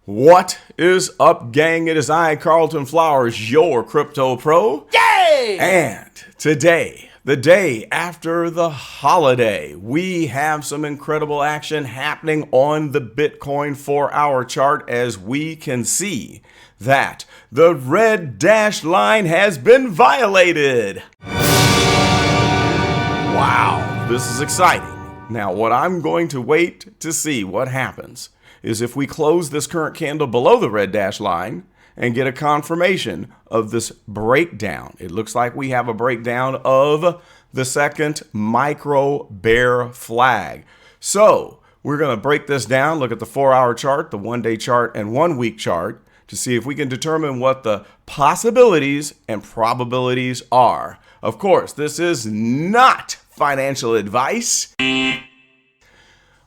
What is up, gang? It is I, Carlton Flowers, your crypto pro. Yay! And today, the day after the holiday, we have some incredible action happening on the Bitcoin 4-hour chart as we can see that the red dashed line has been violated. Wow, this is exciting. Now, what I'm going to wait to see what happens is if we close this current candle below the red dash line and get a confirmation of this breakdown. It looks like we have a breakdown of the second micro bear flag. So we're going to break this down, look at the 4-hour chart, the 1-day chart, and 1-week chart to see if we can determine what the possibilities and probabilities are. Of course, this is not financial advice.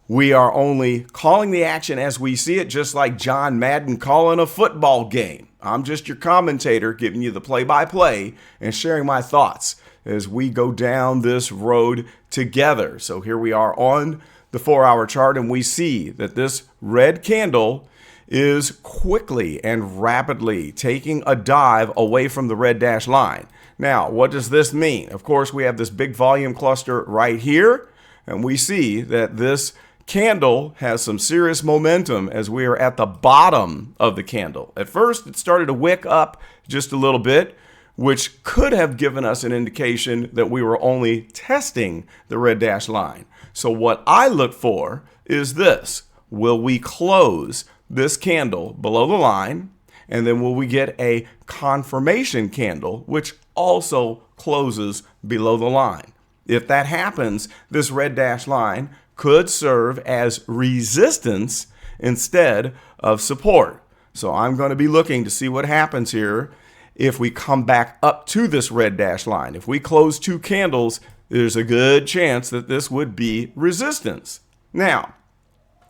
We are only calling the action as we see it, just like John Madden calling a football game. I'm just your commentator, giving you the play-by-play and sharing my thoughts as we go down this road together. So here we are on the 4-hour chart, and we see that this red candle is quickly and rapidly taking a dive away from the red dash line. Now, what does this mean? Of course, we have this big volume cluster right here, and we see that this candle has some serious momentum as we are at the bottom of the candle. At first, it started to wick up just a little bit, which could have given us an indication that we were only testing the red dash line. So what I look for is this. Will we close this candle below the line? And then will we get a confirmation candle, which also closes below the line? If that happens, this red dash line could serve as resistance instead of support. So I'm going to be looking to see what happens here if we come back up to this red dash line. If we close 2 candles, there's a good chance that this would be resistance. Now,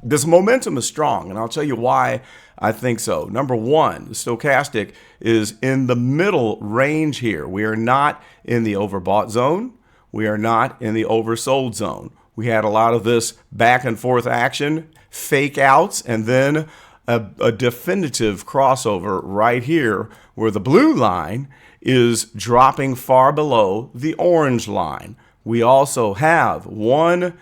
this momentum is strong, and I'll tell you why I think so. Number one, the stochastic is in the middle range here. We are not in the overbought zone. We are not in the oversold zone. We had a lot of this back and forth action, fake outs, and then a definitive crossover right here where the blue line is dropping far below the orange line. We also have one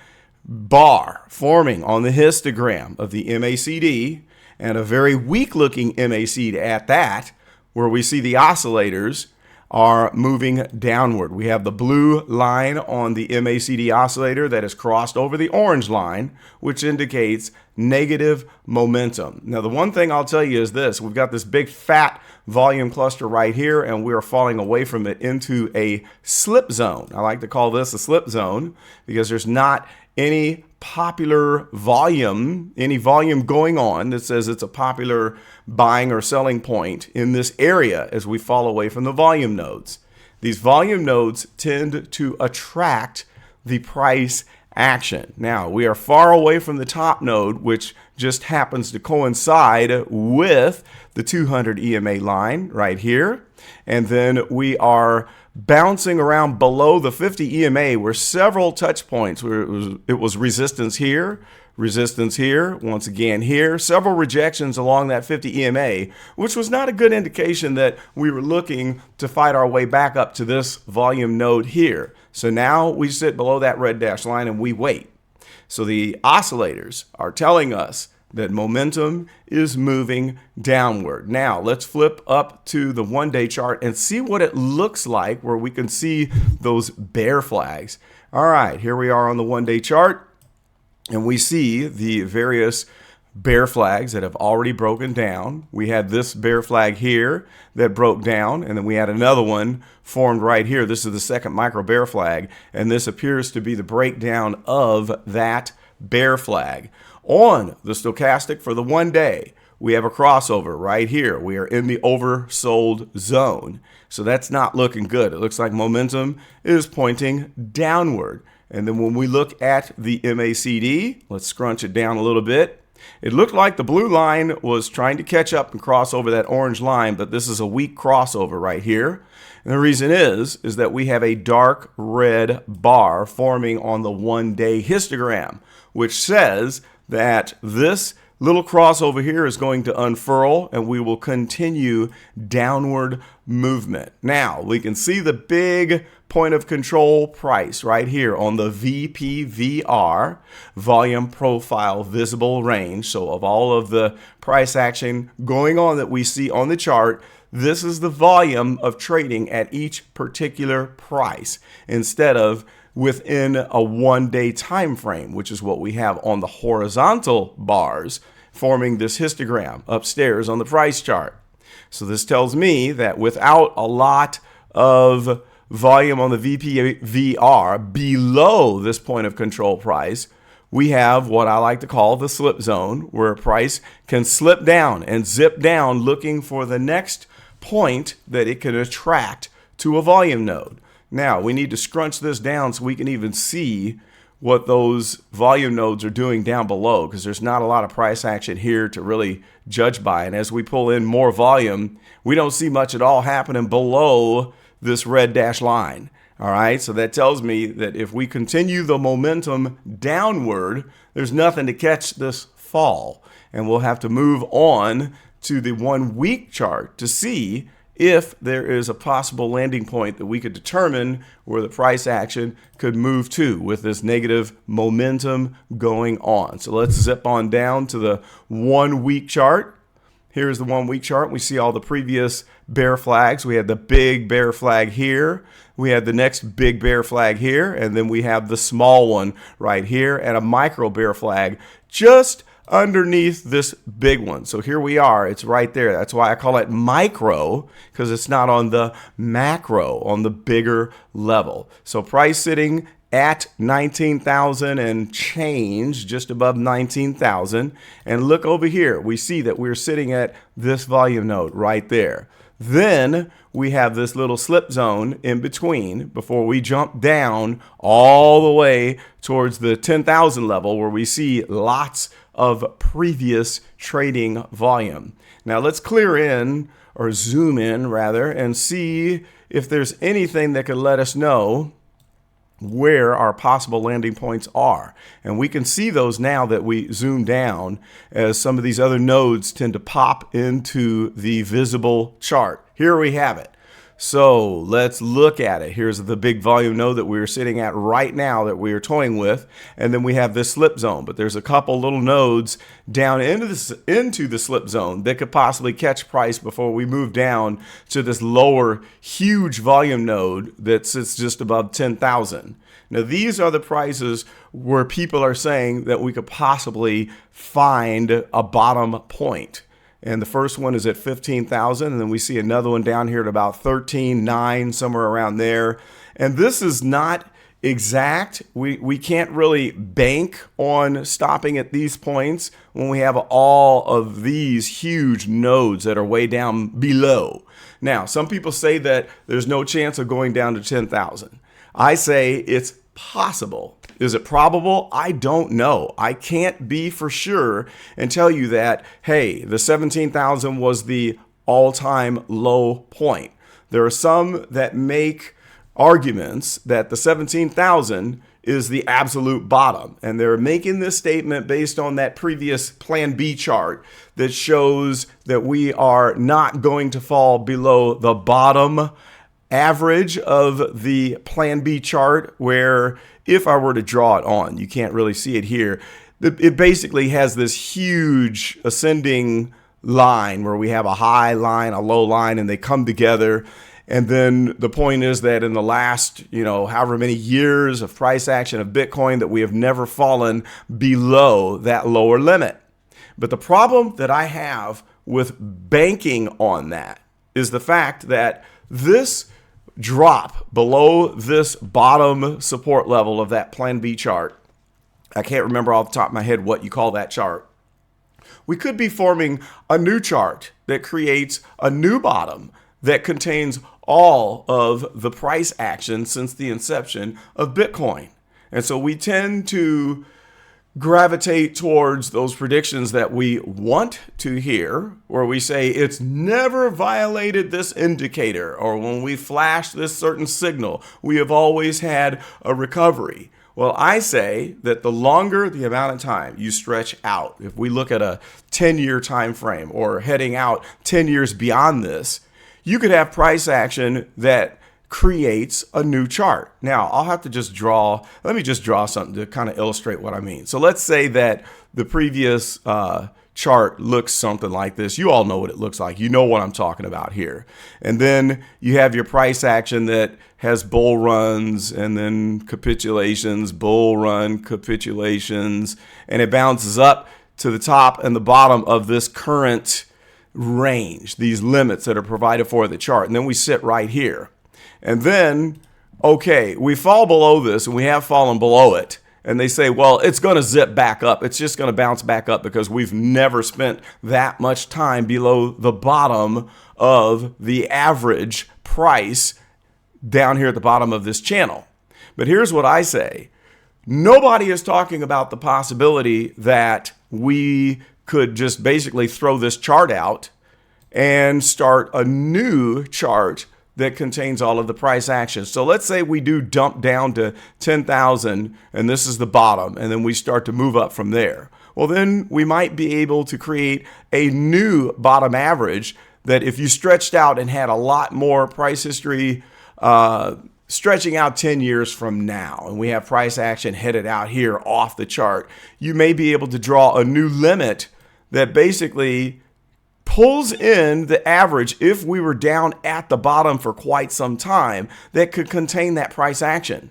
bar forming on the histogram of the MACD and a very weak looking MACD at that, where we see the oscillators are moving downward. We have the blue line on the MACD oscillator that has crossed over the orange line, which indicates negative momentum. Now, the one thing I'll tell you is this. We've got this big fat volume cluster right here, and we are falling away from it into a slip zone. I like to call this a slip zone because there's not any popular volume, any volume going on that says it's a popular buying or selling point in this area as we fall away from the volume nodes. These volume nodes tend to attract the price action. Now, we are far away from the top node, which just happens to coincide with the 200 EMA line right here. And then we are bouncing around below the 50 EMA where several touch points where it was resistance here, once again here, several rejections along that 50 EMA, which was not a good indication that we were looking to fight our way back up to this volume node here. So now we sit below that red dash line and we wait. So the oscillators are telling us that momentum is moving downward. Now, let's flip up to the 1-day chart and see what it looks like where we can see those bear flags. All right, here we are on the 1-day chart, and we see the various bear flags that have already broken down. We had this bear flag here that broke down, and then we had another one formed right here. This is the second micro bear flag, and this appears to be the breakdown of that bear flag. On the stochastic for the 1 day, we have a crossover right here. We are in the oversold zone. So that's not looking good. It looks like momentum is pointing downward. And then when we look at the MACD, let's scrunch it down a little bit. It looked like the blue line was trying to catch up and cross over that orange line, but this is a weak crossover right here. And the reason is that we have a dark red bar forming on the 1 day histogram, which says that this Little cross over here is going to unfurl and we will continue downward movement. Now we can see the big point of control price right here on the VPVR, volume profile visible range. So of all of the price action going on that we see on the chart, this is the volume of trading at each particular price instead of within a one-day time frame, which is what we have on the horizontal bars forming this histogram upstairs on the price chart. So this tells me that without a lot of volume on the VPVR below this point of control price, we have what I like to call the slip zone, where a price can slip down and zip down looking for the next point that it can attract to a volume node. Now, we need to scrunch this down so we can even see what those volume nodes are doing down below, because there's not a lot of price action here to really judge by. And as we pull in more volume, we don't see much at all happening below this red dash line. All right, so that tells me that if we continue the momentum downward, there's nothing to catch this fall. And we'll have to move on to the 1 week chart to see if there is a possible landing point that we could determine where the price action could move to with this negative momentum going on. So let's zip on down to the 1 week chart. Here's the 1 week chart. We see all the previous bear flags. We had the big bear flag here. We had the next big bear flag here. And then we have the small one right here and a micro bear flag just underneath this big one. So here we are. It's right there. That's why I call it micro, because it's not on the macro, on the bigger level. So price sitting at 19,000 and change, just above 19,000. And look over here. We see that we're sitting at this volume node right there. Then we have this little slip zone in between before we jump down all the way towards the 10,000 level, where we see lots of previous trading volume. Now let's clear in, or zoom in rather, and see if there's anything that could let us know where our possible landing points are. And we can see those now that we zoom down, as some of these other nodes tend to pop into the visible chart. Here we have it. So let's look at it. Here's the big volume node that we're sitting at right now that we are toying with. And then we have this slip zone, but there's a couple little nodes down into the slip zone that could possibly catch price before we move down to this lower huge volume node that sits just above 10,000. Now, these are the prices where people are saying that we could possibly find a bottom point. And the first one is at 15,000, and then we see another one down here at about 13,900, somewhere around there. And this is not exact. We can't really bank on stopping at these points when we have all of these huge nodes that are way down below. Now, some people say that there's no chance of going down to 10,000. I say it's possible. Is it probable? I don't know. I can't be for sure and tell you that, hey, the 17,000 was the all-time low point. There are some that make arguments that the 17,000 is the absolute bottom. And they're making this statement based on that previous Plan B chart that shows that we are not going to fall below the bottom average of the Plan B chart, where if I were to draw it on, you can't really see it here. It basically has this huge ascending line where we have a high line, a low line, and they come together. And then the point is that in the last, however many years of price action of Bitcoin, that we have never fallen below that lower limit. But the problem that I have with banking on that is the fact that this drop below this bottom support level of that Plan B chart, I can't remember off the top of my head what you call that chart. We could be forming a new chart that creates a new bottom that contains all of the price action since the inception of Bitcoin. And so we tend to gravitate towards those predictions that we want to hear, where we say it's never violated this indicator, or when we flash this certain signal, we have always had a recovery. Well, I say that the longer the amount of time you stretch out, if we look at a 10-year time frame or heading out 10 years beyond this, you could have price action that creates a new chart. Now, I'll have to let me just draw something to kind of illustrate what I mean. So let's say that the previous chart looks something like this. You all know what it looks like. You know what I'm talking about here. And then you have your price action that has bull runs and then capitulations, bull run, capitulations, and it bounces up to the top and the bottom of this current range, these limits that are provided for the chart. And then we sit right here. And then, okay, we fall below this, and we have fallen below it. And they say, well, it's going to zip back up. It's just going to bounce back up because we've never spent that much time below the bottom of the average price down here at the bottom of this channel. But here's what I say. Nobody is talking about the possibility that we could just basically throw this chart out and start a new chart that contains all of the price actions. So let's say we do dump down to 10,000 and this is the bottom, and then we start to move up from there. Well, then we might be able to create a new bottom average that if you stretched out and had a lot more price history stretching out 10 years from now, and we have price action headed out here off the chart, you may be able to draw a new limit that basically pulls in the average if we were down at the bottom for quite some time that could contain that price action.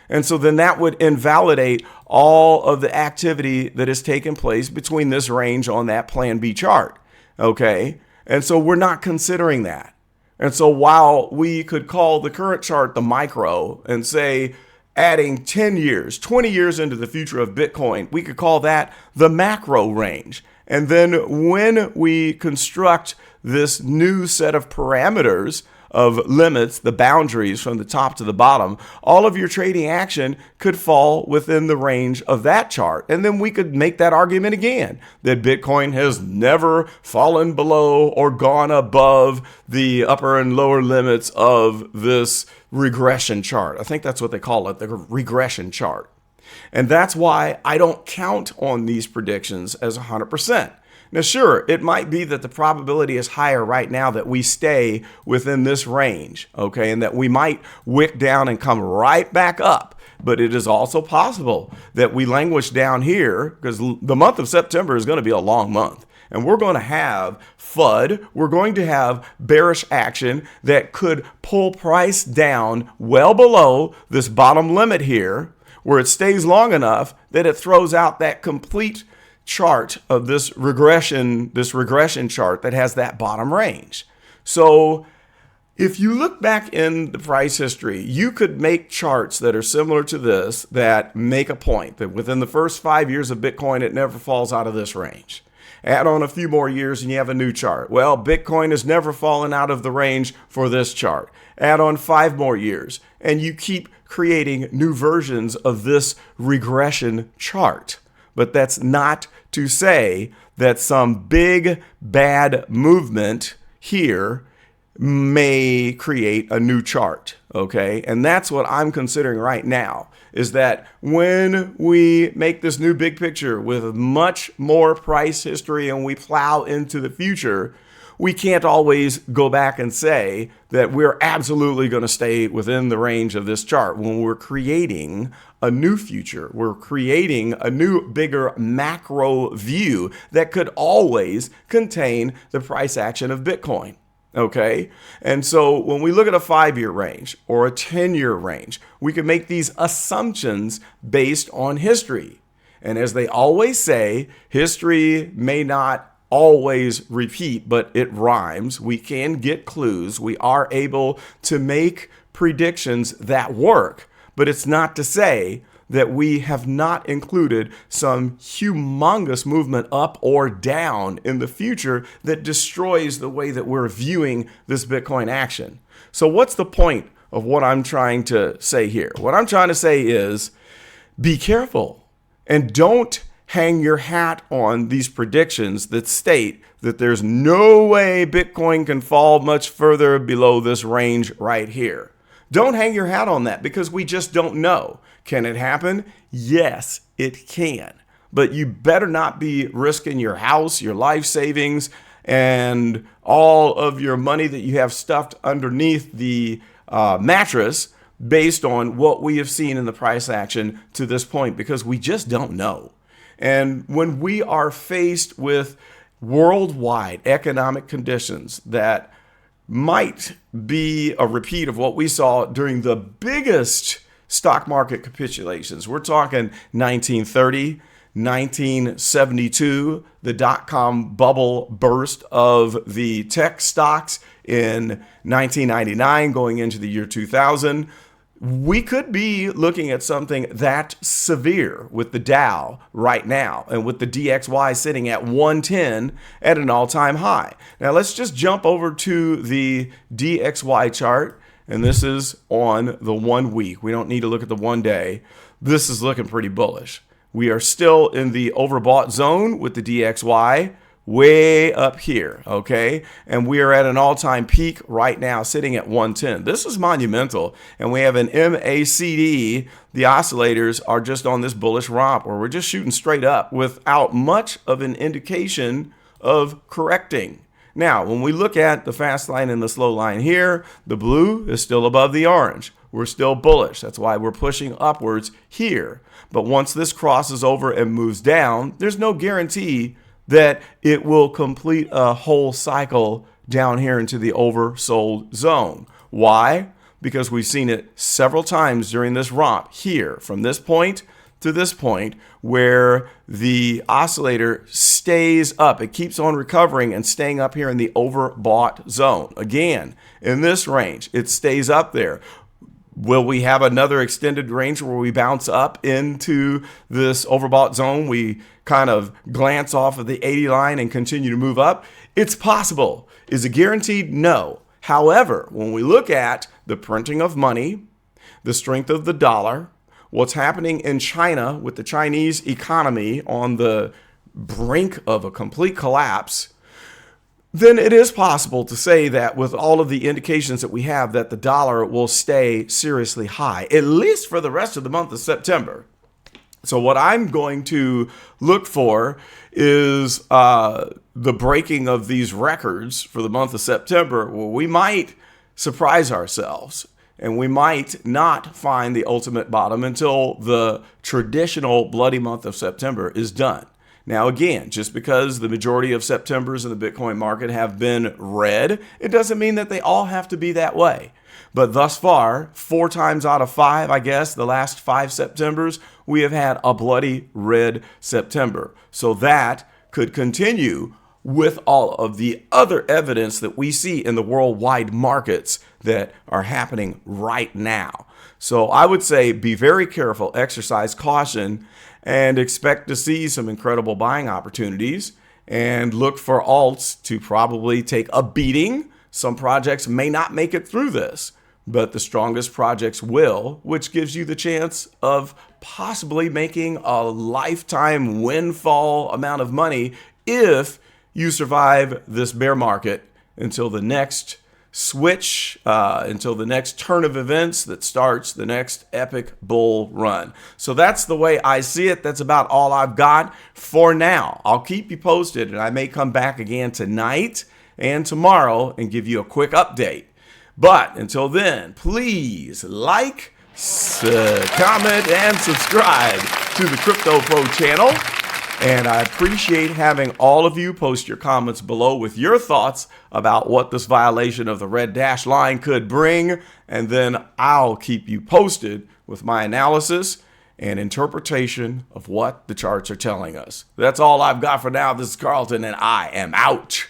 And so then that would invalidate all of the activity that has taken place between this range on that Plan B chart. Okay. And so we're not considering that. And so while we could call the current chart the micro and say adding 10 years, 20 years into the future of Bitcoin, we could call that the macro range. And then when we construct this new set of parameters of limits, the boundaries from the top to the bottom, all of your trading action could fall within the range of that chart. And then we could make that argument again, that Bitcoin has never fallen below or gone above the upper and lower limits of this regression chart. I think that's what they call it, the regression chart. And that's why I don't count on these predictions as 100%. Now, sure, it might be that the probability is higher right now that we stay within this range, okay, and that we might wick down and come right back up. But it is also possible that we languish down here because the month of September is going to be a long month. And we're going to have FUD. We're going to have bearish action that could pull price down well below this bottom limit here, where it stays long enough that it throws out that complete chart of this regression chart that has that bottom range. So if you look back in the price history, you could make charts that are similar to this that make a point that within the first 5 years of Bitcoin, it never falls out of this range. Add on a few more years and you have a new chart. Well, Bitcoin has never fallen out of the range for this chart. Add on 5 more years and you keep creating new versions of this regression chart. But that's not to say that some big bad movement here may create a new chart, okay? And that's what I'm considering right now, is that when we make this new big picture with much more price history and we plow into the future, we can't always go back and say that we're absolutely going to stay within the range of this chart when we're creating a new future. We're creating a new, bigger macro view that could always contain the price action of Bitcoin. Okay. And so when we look at a 5-year range or a 10-year range, we can make these assumptions based on history. And as they always say, history may not always repeat, but it rhymes. We can get clues. We are able to make predictions that work, but it's not to say that we have not included some humongous movement up or down in the future that destroys the way that we're viewing this Bitcoin action. So what's the point of what I'm trying to say here? What I'm trying to say is be careful and don't hang your hat on these predictions that state that there's no way Bitcoin can fall much further below this range right here. Don't hang your hat on that because we just don't know. Can it happen? Yes, it can. But you better not be risking your house, your life savings, and all of your money that you have stuffed underneath the mattress based on what we have seen in the price action to this point, because we just don't know. And when we are faced with worldwide economic conditions that might be a repeat of what we saw during the biggest stock market capitulations, we're talking 1930, 1972, the dot-com bubble burst of the tech stocks in 1999 going into the year 2000. We could be looking at something that severe with the Dow right now and with the DXY sitting at 110 at an all-time high. Now let's just jump over to the DXY chart, and this is on the 1 week. We don't need to look at the 1 day. This is looking pretty bullish. We are still in the overbought zone with the DXY way up here, okay? And we are at an all-time peak right now sitting at 110. This is monumental. And we have an MACD. The oscillators are just on this bullish romp where we're just shooting straight up without much of an indication of correcting. Now, when we look at the fast line and the slow line here, the blue is still above the orange. We're still bullish. That's why we're pushing upwards here. But once this crosses over and moves down, there's no guarantee that it will complete a whole cycle down here into the oversold zone. Why? Because we've seen it several times during this romp here, from this point to this point, where the oscillator stays up. It keeps on recovering and staying up here in the overbought zone. Again, in this range, it stays up there. Will we have another extended range where we bounce up into this overbought zone? We kind of glance off of the 80 line and continue to move up. It's possible. Is it guaranteed? No. However, when we look at the printing of money, the strength of the dollar, what's happening in China with the Chinese economy on the brink of a complete collapse, then it is possible to say that with all of the indications that we have that the dollar will stay seriously high, at least for the rest of the month of September. So what I'm going to look for is the breaking of these records for the month of September, where we might surprise ourselves and we might not find the ultimate bottom until the traditional bloody month of September is done. Now, again, just because the majority of Septembers in the Bitcoin market have been red, it doesn't mean that they all have to be that way. But thus far, 4 times out of 5, I guess, the last 5 Septembers, we have had a bloody red September. So that could continue with all of the other evidence that we see in the worldwide markets that are happening right now. So I would say be very careful, exercise caution, and expect to see some incredible buying opportunities, and look for alts to probably take a beating. Some projects may not make it through this, but the strongest projects will, which gives you the chance of possibly making a lifetime windfall amount of money if you survive this bear market until the next switch, until the next turn of events that starts the next epic bull run. So that's the way I see it. That's about all I've got for now. I'll keep you posted, and I may come back again tonight and tomorrow and give you a quick update. But until then, please like, comment, and subscribe to the Crypto Pro channel. And I appreciate having all of you post your comments below with your thoughts about what this violation of the red dash line could bring. And then I'll keep you posted with my analysis and interpretation of what the charts are telling us. That's all I've got for now. This is Carlton, and I am out.